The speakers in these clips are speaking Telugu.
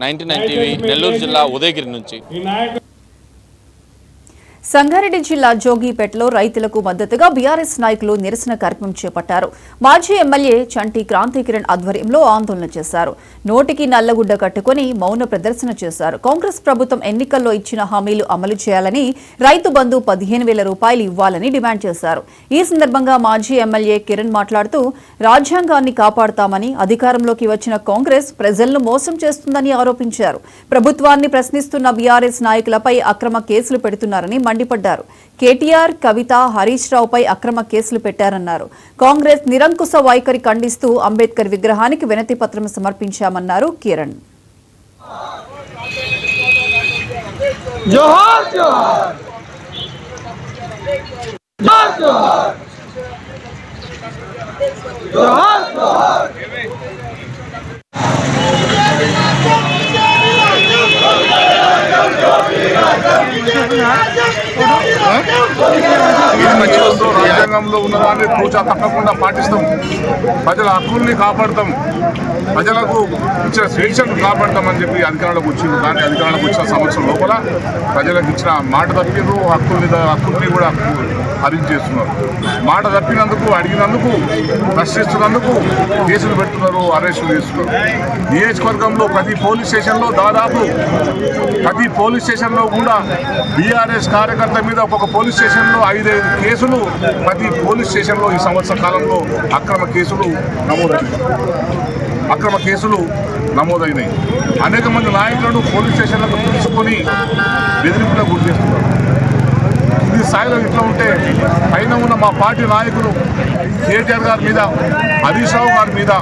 99 టీవీ నెల్లూరు జిల్లా ఉదయగిరి నుంచి. సంగారెడ్డి జిల్లా జోగిపేటలో రైతులకు మద్దతుగా బీఆర్ఎస్ నాయకులు నిరసన కార్యక్రమం చేపట్టారు. మాజీ ఎమ్మెల్యే చంటి క్రాంతికిరణ్ ఆధ్వర్యంలో ఆందోళన చేశారు. నోటికి నల్లగుడ్డ కట్టుకుని మౌన ప్రదర్శన చేశారు. కాంగ్రెస్ ప్రభుత్వం ఎన్నికల్లో ఇచ్చిన హామీలు అమలు చేయాలని, రైతు బంధు 15,000 రూపాయలు ఇవ్వాలని డిమాండ్ చేశారు. ఈ సందర్భంగా మాజీ ఎమ్మెల్యే కిరణ్ మాట్లాడుతూ రాజ్యాంగాన్ని కాపాడుతామని, అధికారంలోకి వచ్చిన కాంగ్రెస్ ప్రజలను మోసం చేస్తుందని ఆరోపించారు. ప్రభుత్వాన్ని ప్రశ్నిస్తున్న బీఆర్ఎస్ నాయకులపై అక్రమ కేసులు పెడుతున్నారని మండిపడ్డారు. కేటీఆర్, కవిత, హరీష్ రావుపై అక్రమ కేసులు పెట్టారన్నారు. కాంగ్రెస్ నిరంకుశ వైఖరి ఖండిస్తూ అంబేద్కర్ విగ్రహానికి వినతి పత్రం సమర్పించామన్నారు కిరణ్. జోహార్ జోహార్ జోహార్ జోహార్ జోహార్ రాజ్యాంగంలో ఉన్నదాన్ని పూజ తప్పకుండా పాటిస్తాం. ప్రజల హక్కుల్ని కాపాడుతాం, ప్రజలకు ఇచ్చిన స్వేచ్ఛను కాపాడుతామని చెప్పి అధికారంలోకి వచ్చింది. కానీ అధికారంలోకి వచ్చిన సంవత్సరం లోపల ప్రజలకు ఇచ్చిన మాట తప్పిరు, హక్కుల్ని కూడా హరించేస్తున్నారు. మాట తప్పినందుకు, అడిగినందుకు, ప్రశ్నిస్తున్నందుకు కేసులు పెడుతున్నారు, అరెస్టులు చేస్తున్నారు. నియోజకవర్గంలో ప్రతి పోలీస్ స్టేషన్లో కూడా బీఆర్ఎస్ కార్యకర్త మీద ఒక్కొక్క పోలీస్ స్టేషన్లో 5 కేసులు ప్రతి పోలీస్ స్టేషన్లో ఈ సంవత్సర కాలంలో అక్రమ కేసులు నమోదైనాయి. అనేక మంది నాయకులను పోలీస్ స్టేషన్లకు పిలుచుకొని బెదిరింపులకు గురి చేస్తున్నారు. ఇది స్థాయిలో ఇట్లా ఉంటే పైన ఉన్న మా పార్టీ నాయకులు కేటీఆర్ గారి మీద, హరీష్ రావు గారి మీద,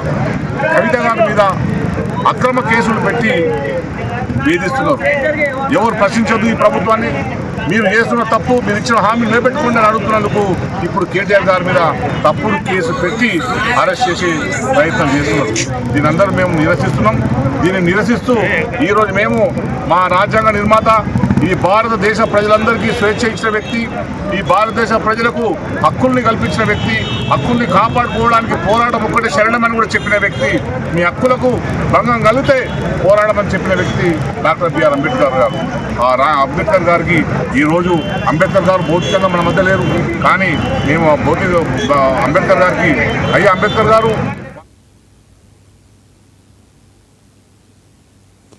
కవిత గారి మీద అక్రమ కేసులు పెట్టి వేధిస్తున్నారు. ఎవరు ప్రశ్నించొద్దు ఈ ప్రభుత్వాన్ని. మీరు చేస్తున్న తప్పు, మీరు ఇచ్చిన హామీ నిలబెట్టుకుంటే అడుగుతున్నందుకు ఇప్పుడు కేటీఆర్ గారి మీద తప్పుడు కేసు పెట్టి అరెస్ట్ చేసి ప్రయత్నం చేస్తున్నారు. దీనందరూ మేము నిరసిస్తున్నాం. దీన్ని నిరసిస్తూ ఈరోజు మేము మా రాజ్యాంగ నిర్మాత, ఈ భారతదేశ ప్రజలందరికీ స్వేచ్ఛ ఇచ్చిన వ్యక్తి, ఈ భారతదేశ ప్రజలకు హక్కుల్ని కల్పించిన వ్యక్తి, హక్కుల్ని కాపాడుకోవడానికి పోరాటం ఒక్కటే శరణమని కూడా చెప్పిన వ్యక్తి, మీ హక్కులకు భంగం కలిగితే పోరాడమని చెప్పిన వ్యక్తి డాక్టర్ బిఆర్ అంబేద్కర్ గారు. అంబేద్కర్ గారికి ఈరోజు అంబేద్కర్ గారు భౌతికంగా మన మధ్య లేరు, కానీ మేము అంబేద్కర్ గారికి, అయ్యా అంబేద్కర్ గారు